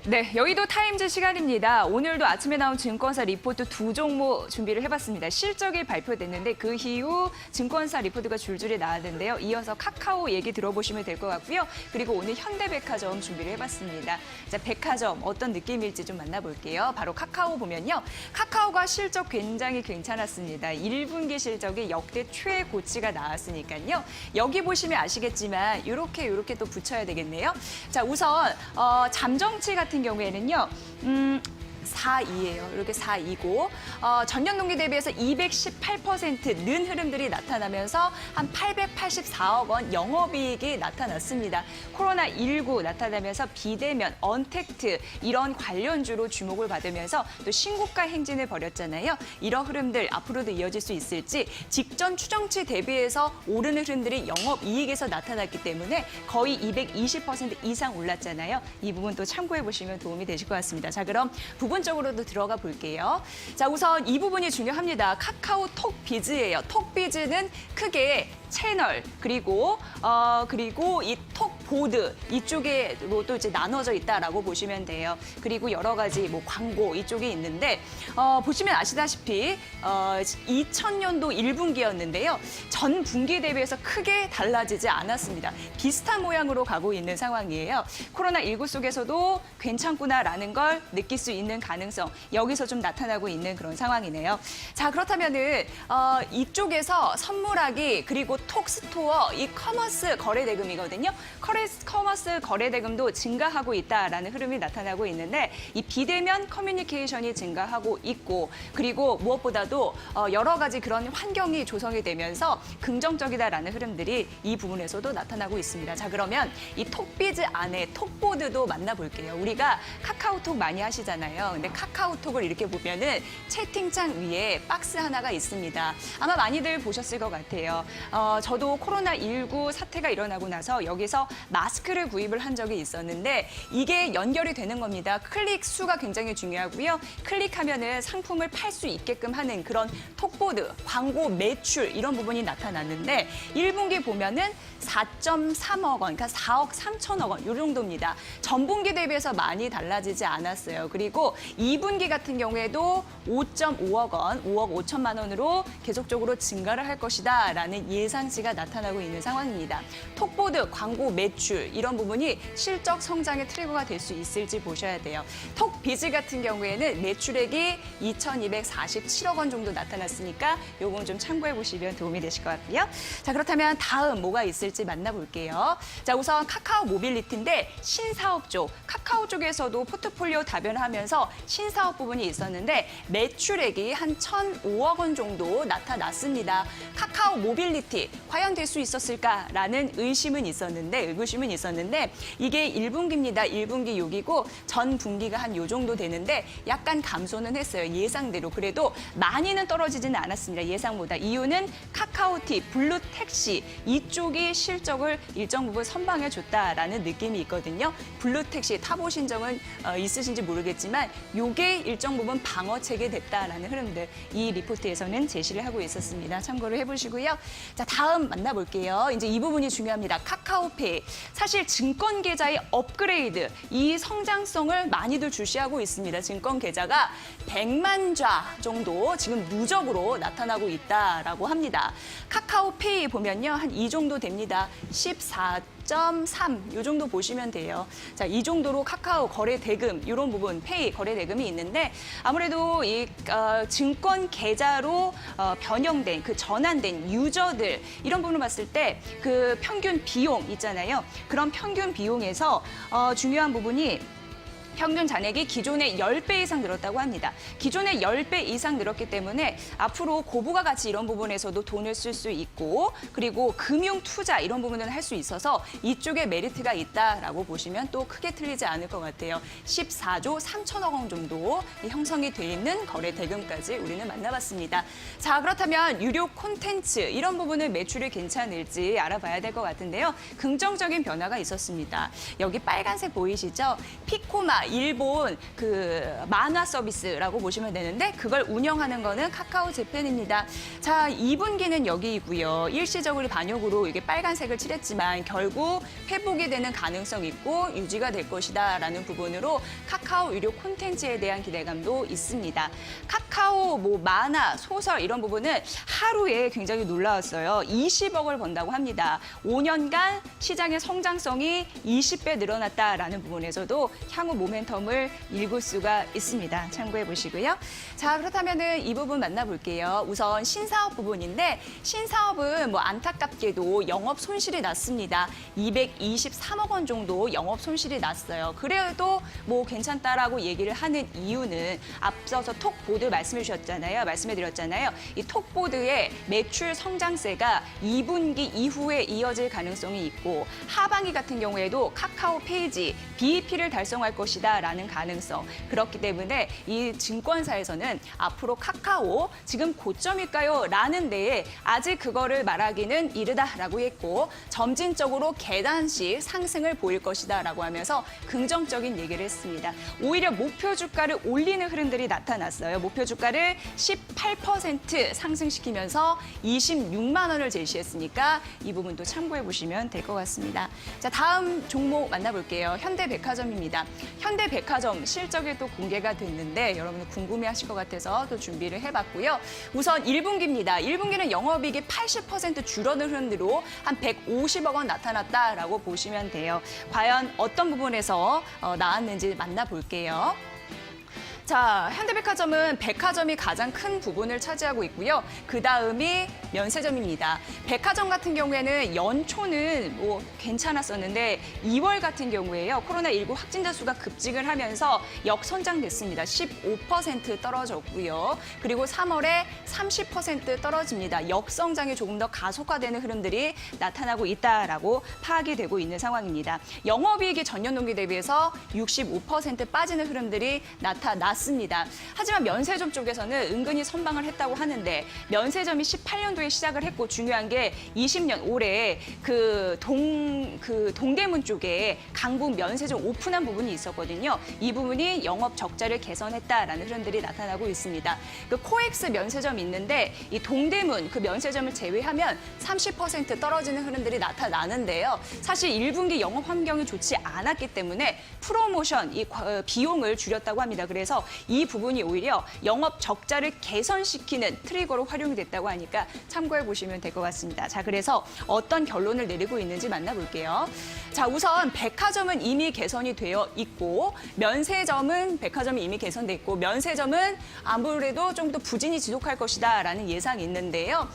네, 여의도 타임즈 시간입니다. 오늘도 아침에 나온 증권사 리포트 두 종목 준비를 해봤습니다. 실적이 발표됐는데 그 이후 증권사 리포트가 줄줄이 나왔는데요. 이어서 카카오 얘기 들어보시면 될 것 같고요. 그리고 오늘 현대백화점 준비를 해봤습니다. 자, 백화점 어떤 느낌일지 좀 만나볼게요. 바로 카카오 보면요. 카카오가 실적 굉장히 괜찮았습니다. 1분기 실적이 역대 최고치가 나왔으니까요. 여기 보시면 아시겠지만 이렇게 또 붙여야 되겠네요. 자, 우선 잠정치 같은 경우에는요. 4.2예요. 이렇게 4.2고 전년 동기 대비해서 218% 는 흐름들이 나타나면서 한 884억 원 영업이익이 나타났습니다. 코로나19 나타나면서 비대면, 언택트 이런 관련주로 주목을 받으면서 또 신고가 행진을 벌였잖아요. 이런 흐름들 앞으로도 이어질 수 있을지 직전 추정치 대비해서 오르는 흐름들이 영업이익에서 나타났기 때문에 거의 220% 이상 올랐잖아요. 이 부분 또 참고해 보시면 도움이 되실 것 같습니다. 자, 그럼 부분적으로도 들어가 볼게요. 자, 우선 이 부분이 중요합니다. 카카오톡 비즈예요. 톡 비즈는 크게 채널 그리고 이 톡보드 이쪽에로도 이제 나눠져 있다라고 보시면 돼요. 그리고 여러 가지 뭐 광고 이쪽에 있는데 보시면 아시다시피 2000년도 1분기였는데요. 전 분기 대비해서 크게 달라지지 않았습니다. 비슷한 모양으로 가고 있는 상황이에요. 코로나19 속에서도 괜찮구나라는 걸 느낄 수 있는 가능성 여기서 좀 나타나고 있는 그런 상황이네요. 자, 그렇다면은 이쪽에서 선물하기 그리고 톡스토어 이 커머스 거래대금이거든요. 커머스 거래대금도 증가하고 있다라는 흐름이 나타나고 있는데 이 비대면 커뮤니케이션이 증가하고 있고 그리고 무엇보다도 여러 가지 그런 환경이 조성이 되면서 긍정적이다라는 흐름들이 이 부분에서도 나타나고 있습니다. 자, 그러면 이 톡비즈 안에 톡보드도 만나볼게요. 우리가 카카오톡 많이 하시잖아요. 근데 카카오톡을 이렇게 보면은 채팅창 위에 박스 하나가 있습니다. 아마 많이들 보셨을 것 같아요. 저도 코로나19 사태가 일어나고 나서 여기서 마스크를 구입을 한 적이 있었는데 이게 연결이 되는 겁니다. 클릭 수가 굉장히 중요하고요. 클릭하면은 상품을 팔 수 있게끔 하는 그런 톡보드, 광고 매출 이런 부분이 나타났는데 1분기 보면은 4.3억 원, 그러니까 4억 3천억 원 이 정도입니다. 전분기 대비해서 많이 달라지지 않았어요. 그리고 2분기 같은 경우에도 5.5억 원, 5억 5천만 원으로 계속적으로 증가를 할 것이다라는 예상치가 나타나고 있는 상황입니다. 톡보드, 광고 매출 이런 부분이 실적 성장의 트리거가 될 수 있을지 보셔야 돼요. 톡비즈 같은 경우에는 매출액이 2,247억 원 정도 나타났으니까 이 부분 좀 참고해 보시면 도움이 되실 것 같고요. 자, 그렇다면 다음 뭐가 있을지 만나볼게요. 자, 우선 카카오 모빌리티인데 신사업 쪽, 카카오 쪽에서도 포트폴리오 다변화하면서 신사업 부분이 있었는데 매출액이 한 1,005억 원 정도 나타났습니다. 카카오 모빌리티 과연 될 수 있었을까라는 의구심은 있었는데 이게 1분기입니다. 1분기 6이고 전 분기가 한 요 정도 되는데 약간 감소는 했어요. 예상대로. 그래도 많이는 떨어지지는 않았습니다. 예상보다. 이유는 카카오티, 블루택시 이쪽이 실적을 일정 부분 선방해줬다라는 느낌이 있거든요. 블루택시 타보신 적은 있으신지 모르겠지만 이게 일정 부분 방어책이 됐다라는 흐름들 이 리포트에서는 제시를 하고 있었습니다. 참고를 해보시고요. 자, 다음 만나볼게요. 이제 이 부분이 중요합니다. 카카오페이. 사실 증권 계좌의 업그레이드, 이 성장성을 많이들 주시하고 있습니다. 증권 계좌가 100만 좌 정도 지금 누적으로 나타나고 있다라고 합니다. 카카오페이 보면요. 한 이 정도 됩니다. 14.3 이 정도 보시면 돼요. 자, 이 정도로 카카오 거래 대금 이런 부분 페이 거래 대금이 있는데 아무래도 이 증권 계좌로 변형된 그 전환된 유저들 이런 부분을 봤을 때 그 평균 비용 있잖아요. 그런 평균 비용에서 중요한 부분이 평균 잔액이 기존의 10배 이상 늘었다고 합니다. 기존의 10배 이상 늘었기 때문에 앞으로 고부가 가치 이런 부분에서도 돈을 쓸 수 있고 그리고 금융 투자 이런 부분을 할 수 있어서 이쪽에 메리트가 있다라고 보시면 또 크게 틀리지 않을 것 같아요. 14조 3천억 원 정도 형성이 돼 있는 거래 대금까지 우리는 만나봤습니다. 자, 그렇다면 유료 콘텐츠 이런 부분은 매출이 괜찮을지 알아봐야 될 것 같은데요. 긍정적인 변화가 있었습니다. 여기 빨간색 보이시죠? 피코마 일본 그 만화 서비스라고 보시면 되는데 그걸 운영하는 거는 카카오 재팬입니다. 자, 2분기는 여기이고요. 일시적으로 반역으로 이게 빨간색을 칠했지만 결국 회복이 되는 가능성 있고 유지가 될 것이다라는 부분으로 카카오 유료 콘텐츠에 대한 기대감도 있습니다. 카카오 뭐 만화, 소설 이런 부분은 하루에 굉장히 놀라웠어요. 20억을 번다고 합니다. 5년간 시장의 성장성이 20배 늘어났다라는 부분에서도 향후 모멘텀을 읽을 수가 있습니다. 참고해 보시고요. 자, 그렇다면은 이 부분 만나볼게요. 우선 신사업 부분인데 신사업은 뭐 안타깝게도 영업 손실이 났습니다. 223억 원 정도 영업 손실이 났어요. 그래도 뭐 괜찮다라고 얘기를 하는 이유는 앞서서 톡보드 말씀해 드렸잖아요. 이 톡보드의 매출 성장세가 2분기 이후에 이어질 가능성이 있고 하반기 같은 경우에도 카카오 페이지 BEP를 달성할 것이다라는 가능성. 그렇기 때문에 이 증권사에서는 앞으로 카카오 지금 고점일까요? 라는 데에 아직 그거를 말하기는 이르다라고 했고 점진적으로 계단식 상승을 보일 것이다라고 하면서 긍정적인 얘기를 했습니다. 오히려 목표 주가를 올리는 흐름들이 나타났어요. 목표 주가를 18% 상승시키면서 26만 원을 제시했으니까 이 부분도 참고해 보시면 될 것 같습니다. 자, 다음 종목 만나볼게요. 현대백화점입니다. 현대백화점 실적이 또 공개가 됐는데 여러분 궁금해하실 것 같아서 또 준비를 해봤고요. 우선 1분기입니다. 1분기는 영업이익이 80% 줄어든 흐름으로 한 150억 원 나타났다라고 보시면 돼요. 과연 어떤 부분에서 나왔는지 만나볼게요. 자, 현대백화점은 백화점이 가장 큰 부분을 차지하고 있고요. 그 다음이 면세점입니다. 백화점 같은 경우에는 연초는 뭐 괜찮았었는데 2월 같은 경우에요. 코로나19 확진자 수가 급증을 하면서 역선장됐습니다. 15% 떨어졌고요. 그리고 3월에 30% 떨어집니다. 역성장이 조금 더 가속화되는 흐름들이 나타나고 있다라고 파악이 되고 있는 상황입니다. 영업이익이 전년 동기 대비해서 65% 빠지는 흐름들이 나타났습니다. 하지만 면세점 쪽에서는 은근히 선방을 했다고 하는데 면세점이 18년도에 시작을 했고 중요한 게 20년 올해 동대문 쪽에 강북 면세점 오픈한 부분이 있었거든요. 이 부분이 영업 적자를 개선했다라는 흐름들이 나타나고 있습니다. 그 코엑스 면세점이 있는데 이 동대문 그 면세점을 제외하면 30% 떨어지는 흐름들이 나타나는데요. 사실 1분기 영업 환경이 좋지 않았기 때문에 프로모션 이 비용을 줄였다고 합니다. 그래서 이 부분이 오히려 영업 적자를 개선시키는 트리거로 활용이 됐다고 하니까 참고해 보시면 될 것 같습니다. 자, 그래서 어떤 결론을 내리고 있는지 만나볼게요. 자, 우선 백화점은 이미 개선이 되어 있고 면세점은 백화점이 이미 개선돼 있고 면세점은 아무래도 좀 더 부진이 지속할 것이다라는 예상이 있는데요.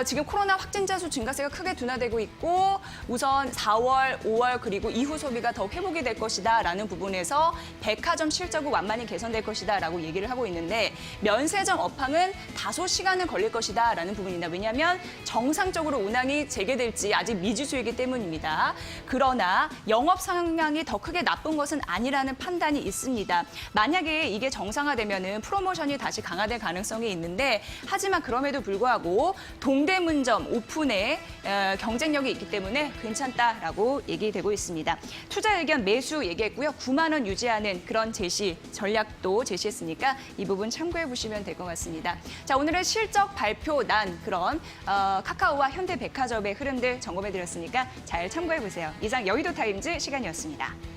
지금 코로나 확진자 수 증가세가 크게 둔화되고 있고 우선 4월, 5월 그리고 이후 소비가 더 회복이 될 것이다라는 부분에서 백화점 실적이 완만히 개선될 것이다라고 얘기를 하고 있는데 면세점 업황은 다소 시간은 걸릴 것이다라는 부분입니다. 왜냐하면 정상적으로 운항이 재개될지 아직 미지수이기 때문입니다. 그러나 영업 상황이 더 크게 나쁜 것은 아니라는 판단이 있습니다. 만약에 이게 정상화되면은 프로모션이 다시 강화될 가능성이 있는데 하지만 그럼에도 불구하고 동대문점 오픈에 경쟁력이 있기 때문에 괜찮다라고 얘기되고 있습니다. 투자 의견 매수 얘기했고요. 9만 원 유지하는 그런 전략도 제시했으니까 이 부분 참고해 보시면 될 것 같습니다. 자, 오늘은 실적 발표 난 그런 카카오와 현대백화점의 흐름들 점검해 드렸으니까 잘 참고해 보세요. 이상 여의도 타임즈 시간이었습니다.